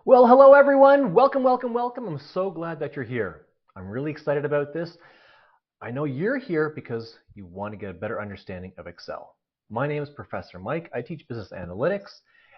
Well, hello everyone. Welcome, welcome, welcome. I'm so glad that you're here. I'm really excited about this. I know you're here because you want to get a better understanding of Excel. My name is Professor Mike. I teach business analytics,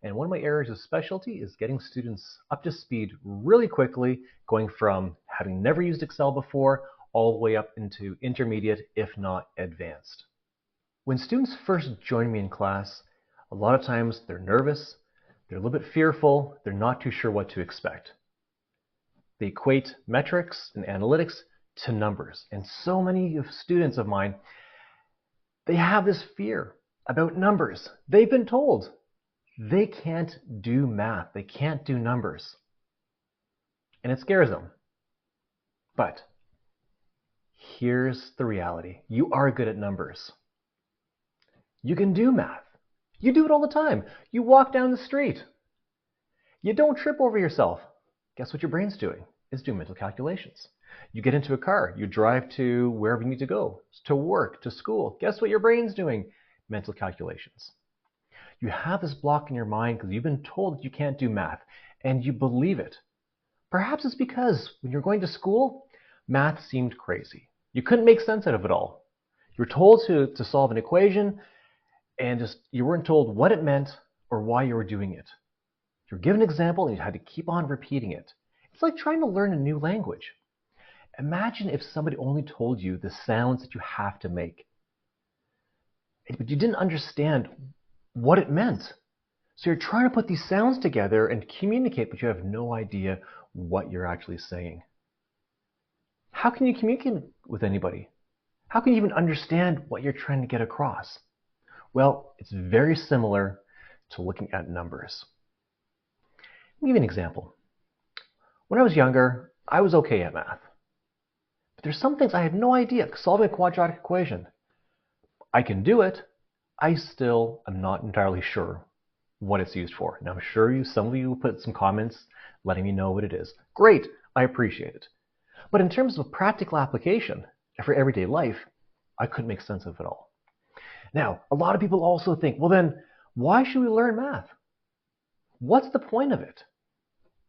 and one of my areas of specialty is getting students up to speed really quickly, going from having never used Excel before all the way up into intermediate, if not advanced. When students first join me in class, a lot of times they're nervous, they're a little bit fearful, they're not too sure what to expect. They equate metrics and analytics to numbers. And so many students of mine, they have this fear about numbers. They've been told they can't do math, they can't do numbers. And it scares them. But here's the reality. You are good at numbers. You can do math. You do it all the time. You walk down the street. You don't trip over yourself. Guess what your brain's doing? It's doing mental calculations. You get into a car. You drive to wherever you need to go, to work, to school. Guess what your brain's doing? Mental calculations. You have this block in your mind because you've been told that you can't do math, and you believe it. Perhaps it's because when you're going to school, math seemed crazy. You couldn't make sense out of it all. You were told to solve an equation, and you weren't told what it meant or why you were doing it. You're given an example and you had to keep on repeating it. It's like trying to learn a new language. Imagine if somebody only told you the sounds that you have to make, but you didn't understand what it meant. So you're trying to put these sounds together and communicate, but you have no idea what you're actually saying. How can you communicate with anybody? How can you even understand what you're trying to get across? Well, it's very similar to looking at numbers. Let me give you an example. When I was younger, I was okay at math. But there's some things I had no idea. Solving a quadratic equation. I can do it. I still am not entirely sure what it's used for. And I'm sure some of you will put some comments letting me know what it is. Great, I appreciate it. But in terms of practical application for everyday life, I couldn't make sense of it all. Now, a lot of people also think, well then, why should we learn math? What's the point of it?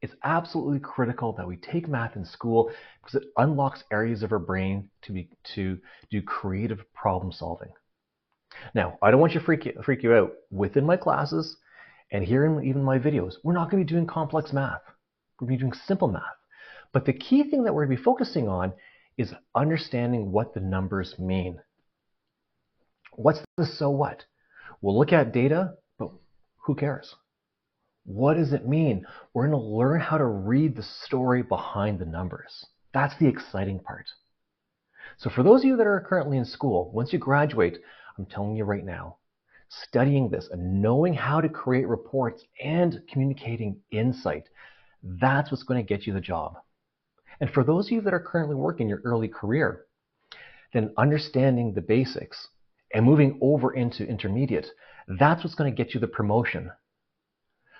It's absolutely critical that we take math in school because it unlocks areas of our brain to do creative problem solving. Now, I don't want you to freak you out. Within my classes and here in even my videos, we're not going to be doing complex math. We're going to be doing simple math. But the key thing that we're going to be focusing on is understanding what the numbers mean. What's the so what? We'll look at data, but who cares? What does it mean? We're going to learn how to read the story behind the numbers. That's the exciting part. So for those of you that are currently in school, once you graduate, I'm telling you right now, studying this and knowing how to create reports and communicating insight, that's what's going to get you the job. And for those of you that are currently working your early career, then understanding the basics and moving over into intermediate, that's what's going to get you the promotion.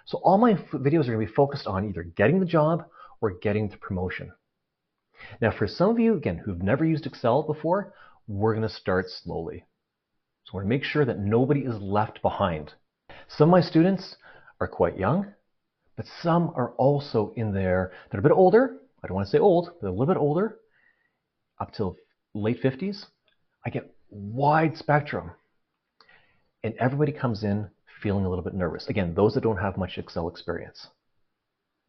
So all my videos are going to be focused on either getting the job or getting the promotion. Now for some of you, again, who've never used Excel before, we're going to start slowly. So we're going to make sure that nobody is left behind. Some of my students are quite young, but some are also in there. They're a bit older. I don't want to say old, but they're a little bit older, up till late 50s. I get wide spectrum. And everybody comes in feeling a little bit nervous. Again, those that don't have much Excel experience.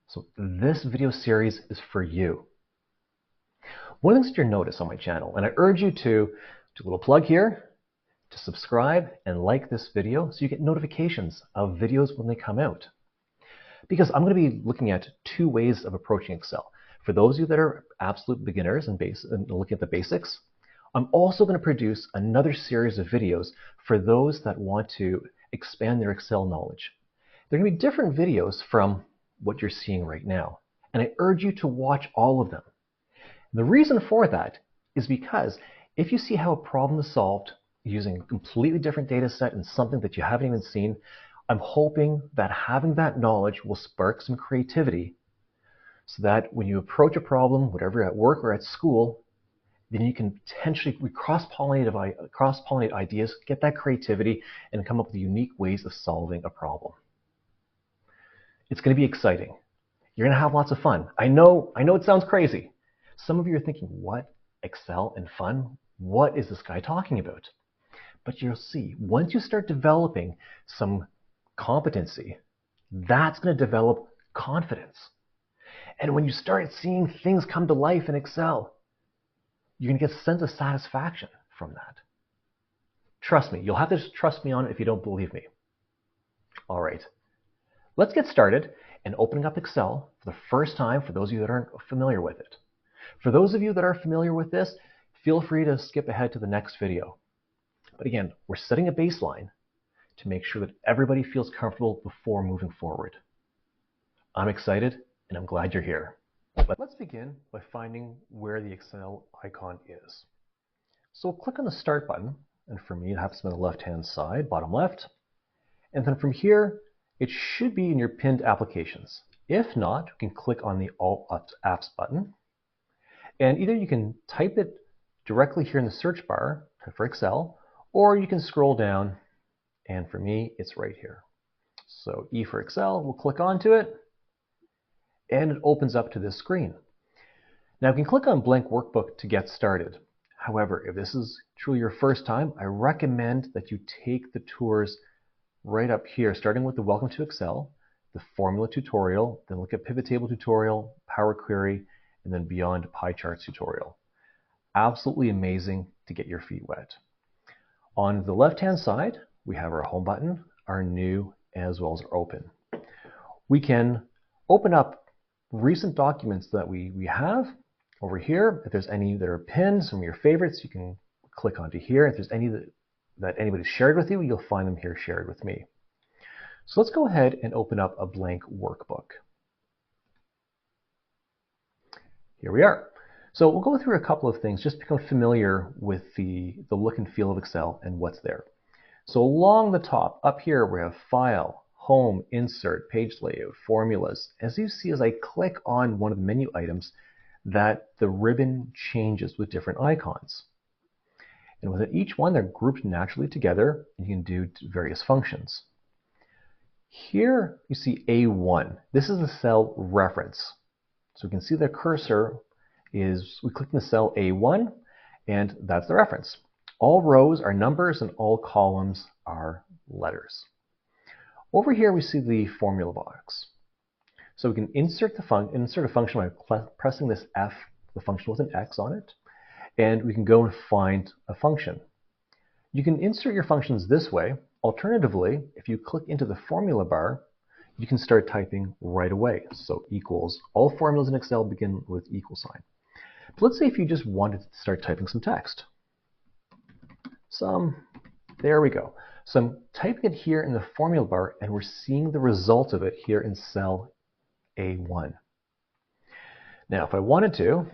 So this video series is for you. One of the things that you'll notice on my channel, and I urge you to do a little plug here, to subscribe and like this video so you get notifications of videos when they come out. Because I'm going to be looking at two ways of approaching Excel. For those of you that are absolute beginners and looking at the basics, I'm also going to produce another series of videos for those that want to expand their Excel knowledge. They're going to be different videos from what you're seeing right now. And I urge you to watch all of them. And the reason for that is because if you see how a problem is solved using a completely different data set and something that you haven't even seen, I'm hoping that having that knowledge will spark some creativity so that when you approach a problem, whatever at work or at school, then you can potentially cross-pollinate ideas, get that creativity, and come up with unique ways of solving a problem. It's going to be exciting. You're going to have lots of fun. I know it sounds crazy. Some of you are thinking, what? Excel and fun? What is this guy talking about? But you'll see, once you start developing some competency, that's going to develop confidence. And when you start seeing things come to life in Excel, you're going to get a sense of satisfaction from that. Trust me, you'll have to trust me on it if you don't believe me. All right, let's get started in opening up Excel for the first time for those of you that aren't familiar with it. For those of you that are familiar with this, feel free to skip ahead to the next video. But again, we're setting a baseline to make sure that everybody feels comfortable before moving forward. I'm excited and I'm glad you're here. But let's begin by finding where the Excel icon is. So click on the Start button, and for me it happens to be on the left-hand side, bottom left. And then from here, it should be in your pinned applications. If not, you can click on the All Apps button. And either you can type it directly here in the search bar for Excel, or you can scroll down, and for me, it's right here. So E for Excel, we'll click onto it, and it opens up to this screen. Now you can click on Blank Workbook to get started. However, if this is truly your first time, I recommend that you take the tours right up here, starting with the Welcome to Excel, the Formula tutorial, then look at Pivot Table tutorial, Power Query, and then Beyond Pie Charts tutorial. Absolutely amazing to get your feet wet. On the left-hand side, we have our Home button, our New, as well as our Open. We can open up recent documents that we have over here. If there's any that are pinned, some of your favorites, you can click onto here. If there's any that anybody shared with you, you'll find them here shared with me. So let's go ahead and open up a blank workbook. Here we are. So we'll go through a couple of things, just become familiar with the look and feel of Excel and what's there. So along the top, up here, we have File, Home, Insert, Page Layout, Formulas. As you see, as I click on one of the menu items, that the ribbon changes with different icons. And within each one, they're grouped naturally together, and you can do various functions. Here you see A1. This is the cell reference. So we can see the cursor is, we click in the cell A1, and that's the reference. All rows are numbers and all columns are letters. Over here we see the formula box. So we can insert a function by pressing this F, the function with an X on it, and we can go and find a function. You can insert your functions this way. Alternatively, if you click into the formula bar, you can start typing right away. So equals, all formulas in Excel begin with equal sign. But let's say if you just wanted to start typing some text. There we go. So I'm typing it here in the formula bar, and we're seeing the result of it here in cell A1. Now, if I wanted to,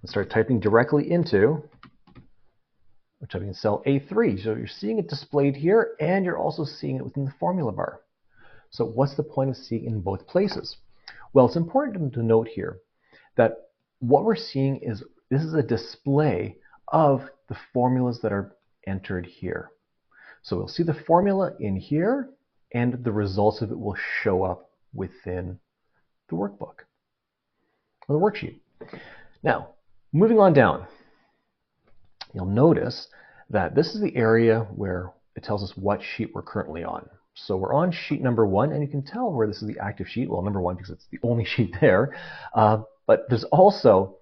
let's start typing directly into, I'm typing in cell A3. So you're seeing it displayed here, and you're also seeing it within the formula bar. So what's the point of seeing it in both places? Well, it's important to note here that what we're seeing is this is a display of the formulas that are entered here. So we'll see the formula in here, and the results of it will show up within the workbook, or the worksheet. Now, moving on down, you'll notice that this is the area where it tells us what sheet we're currently on. So we're on sheet number 1, and you can tell where this is the active sheet. Well, number 1 because it's the only sheet there, but there's also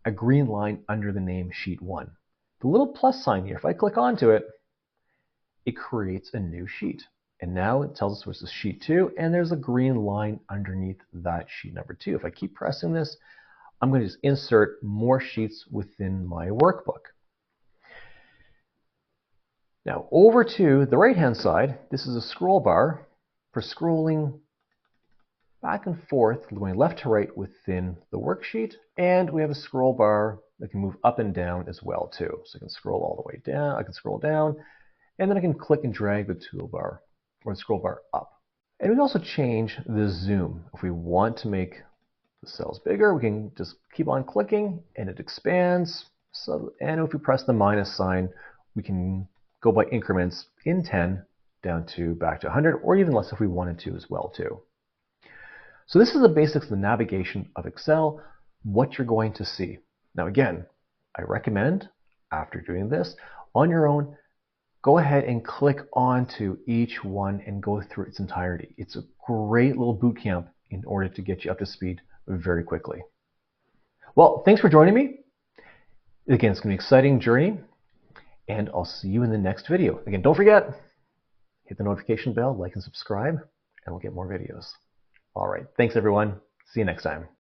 a green line under the name sheet 1. The little plus sign here, if I click onto it, it creates a new sheet. And now it tells us this is sheet 2, and there's a green line underneath that sheet number 2. If I keep pressing this, I'm going to just insert more sheets within my workbook. Now over to the right-hand side, this is a scroll bar for scrolling back and forth, going left to right within the worksheet, and we have a scroll bar that can move up and down as well too. So I can scroll all the way down, I can scroll down, and then I can click and drag the toolbar or the scroll bar up. And we can also change the zoom. If we want to make the cells bigger, we can just keep on clicking and it expands. So, and if we press the minus sign, we can go by increments in 10 down to back to 100, or even less if we wanted to as well too. So this is the basics of the navigation of Excel, what you're going to see. Now again, I recommend after doing this on your own, go ahead and click onto each one and go through its entirety. It's a great little boot camp in order to get you up to speed very quickly. Well, thanks for joining me. Again, it's going to be an exciting journey, and I'll see you in the next video. Again, don't forget, hit the notification bell, like and subscribe, and we'll get more videos. All right, thanks everyone. See you next time.